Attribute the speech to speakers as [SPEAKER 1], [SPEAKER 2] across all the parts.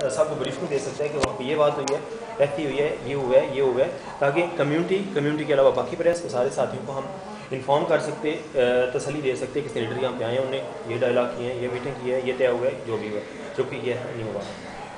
[SPEAKER 1] صاحب کو بریف نہیں دے سکتا ہے کہ وہاں پہ یہ بات ہوئی ہے, ایسی ہوئی ہے, یہ ہوا ہے, یہ ہوا ہے, تاکہ کمیونٹی کے علاوہ باقی پریس کے سارے ساتھیوں کو ہم انفارم کر سکتے, تسلی دے سکتے کہ سینیٹر یہاں پہ آئے ہیں, انہوں نے یہ ڈائلاگ کیے ہیں, یہ میٹنگ کی ہے, یہ طے ہوا ہے, جو بھی ہوا ہے, جو کہ یہ نہیں ہوا.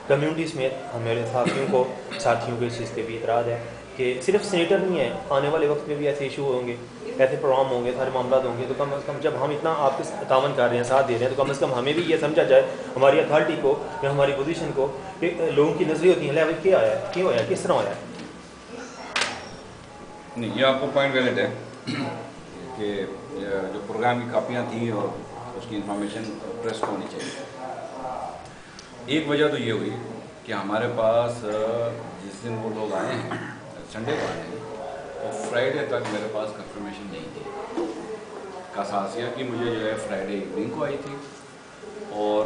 [SPEAKER 1] کمیونٹی سمیت ہمارے ساتھیوں کو اس چیز پہ بھی اعتراض ہے کہ صرف سینیٹر نہیں ہے, آنے والے وقت میں بھی ایسے ایشو ہوں گے, ایسے پروگرام ہوں گے, سارے معاملات ہوں گے, تو کم از کم جب ہم اتنا آپ کے تعاون کر رہے ہیں, ساتھ دے رہے ہیں, تو کم از کم ہمیں بھی یہ سمجھا جائے ہماری اتھارٹی کو یا ہماری پوزیشن کو کہ لوگوں کی نظریں ہوتی ہیں لیول کیا آیا ہے, کیوں آیا ہے, کس طرح آیا ہے.
[SPEAKER 2] نہیں, یہ آپ کو پوائنٹ ویلڈ ہے کہ جو پروگرام کی کاپیاں تھیں اور اس کی انفارمیشن پریس کو ہونی چاہیے. ایک وجہ تو یہ ہوئی کہ ہمارے پاس جس دن وہ لوگ آئے ہیں, سنڈے کو آئے ہیں, تو فرائیڈے تک میرے پاس کنفرمیشن نہیں تھی. کاساسیہ کی مجھے جو ہے فرائیڈے ایوننگ کو آئی تھی, اور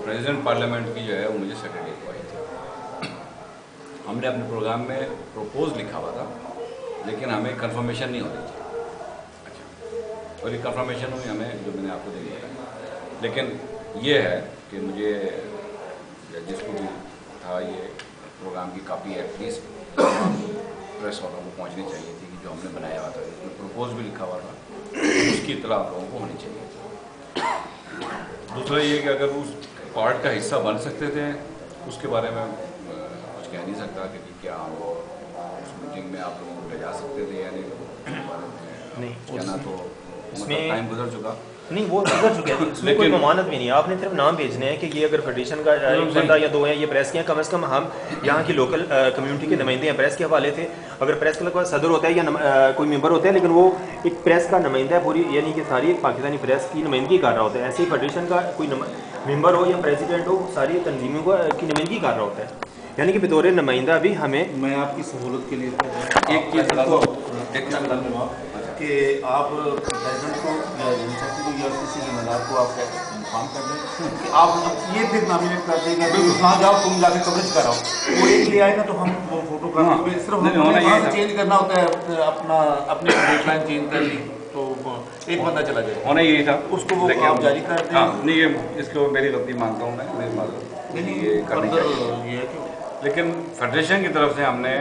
[SPEAKER 2] پریزیڈنٹ پارلیمنٹ کی جو ہے وہ مجھے سیٹرڈے کو آئی تھی. ہم نے اپنے پروگرام میں پروپوز لکھا ہوا تھا, لیکن ہمیں کنفرمیشن نہیں ہو رہی تھی. اچھا, اور یہ کنفرمیشن ہوئی ہمیں جو میں نے آپ کو دے دیا ہے. لیکن یہ ہے کہ مجھے جس کو بھی تھا یہ پروگرام کی کاپی ایٹ لیسٹ پریس والوں کو پہنچنی چاہیے تھی کہ جو ہم نے بنایا ہوا تھا, اس میں پروپوز بھی لکھا ہوا تھا, اس کی اطلاع آپ لوگوں کو ہونی چاہیے تھی. دوسرا یہ کہ اگر اس پارٹ کا حصہ بن سکتے تھے, اس کے بارے میں کچھ کہہ نہیں سکتا کہ کیا ہم اس میٹنگ میں آپ لوگوں کو لے جا سکتے تھے یا نہیں. کہنا تو ٹائم گزر چکا
[SPEAKER 1] نہیں, وہ گزر چکے ہیں, اس میں کوئی ممانعت بھی نہیں. آپ نے صرف نام بھیجنے ہیں کہ یہ اگر فیڈریشن کا ایک بندہ یا دو ہیں یہ پریس کے ہیں, کم از کم ہم یہاں کی لوکل کمیونٹی کے نمائندے ہیں پریس کے حوالے سے. اگر پریس کلب کا صدر ہوتا ہے یا کوئی ممبر ہوتا ہے, لیکن وہ ایک پریس کا نمائندہ ہے پوری, یعنی کہ ساری ایک پاکستانی پریس کی نمائندگی کر رہا ہوتا ہے. ایسے ہی فیڈریشن کا کوئی ممبر ہو یا پریزیڈنٹ ہو, ساری تنظیموں کی نمائندگی کر رہا ہوتا ہے. یعنی کہ بطور نمائندہ بھی ہمیں,
[SPEAKER 3] میں آپ کی سہولت کے لیے
[SPEAKER 2] ایک چیز
[SPEAKER 3] کہ آپ پریزیڈنٹ کو یا یونیورسٹی کو یا کسی ذمہ دار کو آپ انفارم کر دیں کہ آپ یہ پھر نامینیٹ کر دیں گے, وہاں جاؤ تم جا کے کوریج کراؤ. وہ ایک لے آئے نا تو ہم وہ فوٹو گرافی صرف چینج کرنا ہوتا ہے, اپنا اپنی ڈیٹ لائن چینج کر لی تو ایک بندہ چلا جائے.
[SPEAKER 2] ہونا یہی تھا,
[SPEAKER 3] اس کو وہ آپ جاری کر دیں.
[SPEAKER 2] نہیں, یہ اس کو میری غلطی مانتا ہوں میں, میری معذرت یہ کرنی چاہیے. لیکن فیڈریشن کی طرف سے ہم نے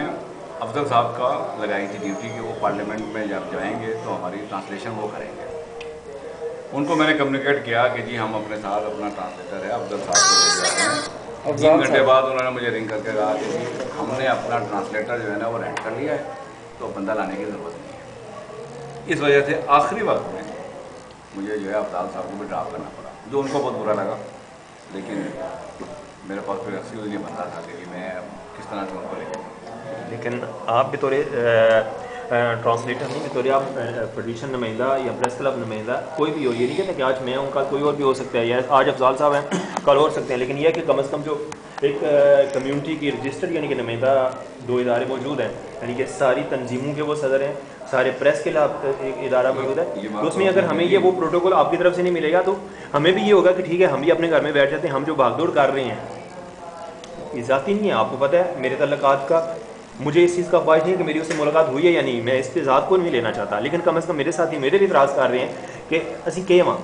[SPEAKER 2] افضل صاحب کا لگائی تھی ڈیوٹی کہ وہ پارلیمنٹ میں جب جائیں گے تو ہماری ٹرانسلیشن وہ کریں گے. ان کو میں نے کمیونیکیٹ کیا کہ جی ہم اپنے ساتھ اپنا ٹرانسلیٹر ہے افضل صاحب کو لے جا رہے ہیں. 3 گھنٹے بعد انہوں نے مجھے رنگ کر کے کہا کہ جی ہم نے اپنا ٹرانسلیٹر جو ہے نا وہ رینٹ کر لیا ہے, تو بندہ لانے کی ضرورت نہیں ہے. اس وجہ سے آخری وقت میں مجھے جو ہے افضل صاحب کو بھی ڈراپ کرنا پڑا, جو ان کو بہت برا لگا. لیکن میرے پاس کوئی ایکسکیوز نہیں بنتا تھا کہ میں کس طرح سے ان کو لے جاؤں.
[SPEAKER 1] لیکن آپ بطور ٹرانسلیٹر نہیں, بطور آپ فیڈریشن نمائندہ یا پریس کلب نمائندہ کوئی بھی ہو, یہ نہیں کہتے کہ آج میں ہوں کل کوئی اور بھی ہو سکتا ہے, یا آج افضال صاحب ہیں کل ہو سکتے ہیں. لیکن یہ ہے کہ کم از کم جو ایک کمیونٹی کی رجسٹر یعنی کہ نمائندہ 2 ادارے موجود ہیں, یعنی کہ ساری تنظیموں کے وہ صدر ہیں, سارے پریس کے ایک ادارہ موجود ہے, تو اس میں اگر ہمیں یہ وہ پروٹوکول آپ کی طرف سے نہیں ملے گا تو ہمیں بھی یہ ہوگا کہ ٹھیک ہے ہم بھی اپنے گھر میں بیٹھ جاتے ہیں. ہم جو بھاگ دوڑ کر رہے ہیں یہ ذاتی نہیں ہے, آپ کو پتہ ہے میرے تعلقات کا, مجھے اس چیز کا خواہش نہیں کہ میری اس سے ملاقات ہوئی ہے یا نہیں, میں اس پہ ذات کو نہیں لینا چاہتا. لیکن کم از کم میرے ساتھی میرے بھی اعتراض کر رہے ہیں کہ اسی کہ وہاں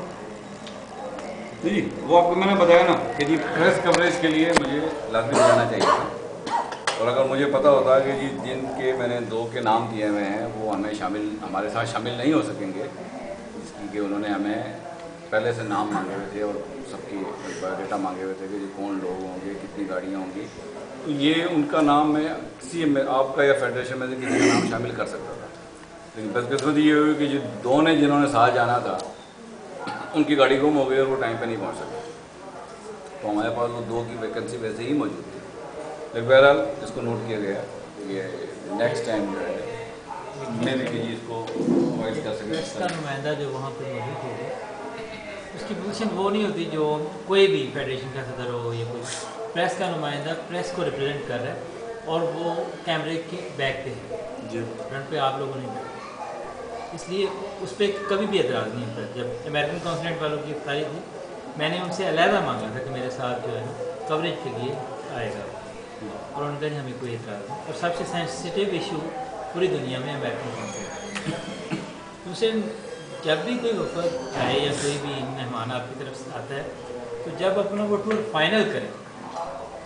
[SPEAKER 2] جی وہ آپ کو میں نے بتایا نا کہ جی پریس کوریج کے لیے مجھے لازمی جانا چاہیے تھا. اور اگر مجھے پتہ ہوتا کہ جی جن کے میں نے 2 کے نام دیے ہوئے ہیں وہ ہمارے ساتھ شامل نہیں ہو سکیں گے, جس کی کہ انہوں نے ہمیں پہلے سے نام مانگے ہوئے تھے اور سب کی بایو ڈیٹا مانگے ہوئے تھے کہ جی کون لوگ ہوں گے, کتنی گاڑیاں ہوں گی, تو یہ ان کا نام میں کسی آپ کا یا فیڈریشن میں سے کسی کا نام شامل کر سکتا تھا. لیکن بدقسمتی یہ ہوئی کہ جو 2 نے جنہوں نے ساتھ جانا تھا ان کی گاڑی گم ہو گئی اور وہ ٹائم پہ نہیں پہنچ سکے, تو ہمارے پاس وہ 2 کی ویکنسی ویسے ہی موجود تھی. لیکن بہرحال اس کو نوٹ کیا گیا, یہ نیکسٹ ٹائم جو ہے میں نے کہ جی اس کو اوائڈ کر سکیں.
[SPEAKER 4] پریس کا نمائندہ جو وہاں پہ موجود ہوگا اس کی پوزیشن وہ نہیں ہوتی جو کوئی بھی فیڈریشن کا صدر ہو یا کوئی. پریس کا نمائندہ پریس کو ریپرزینٹ کر رہا ہے اور وہ کیمرے کے بیک پہ ہے, فرنٹ پہ آپ لوگوں نے بیٹھے, اس لیے اس پہ کبھی بھی اعتراض نہیں ہوتا. جب امریکن کانسولیٹ والوں کی افطاری تھی میں نے ان سے علیحدہ مانگا تھا کہ میرے ساتھ جو ہے نا کوریج کے لیے آئے گا, اور ان کا ہمیں کوئی اعتراض نہیں. اور سب سے سینسٹیو ایشو پوری دنیا میں امریکن کانسولیٹ. دوسرے جب بھی کوئی وفد آئے یا کوئی بھی مہمان آپ کی طرف سے آتا ہے تو جب اپنا وہ ٹور فائنل کریں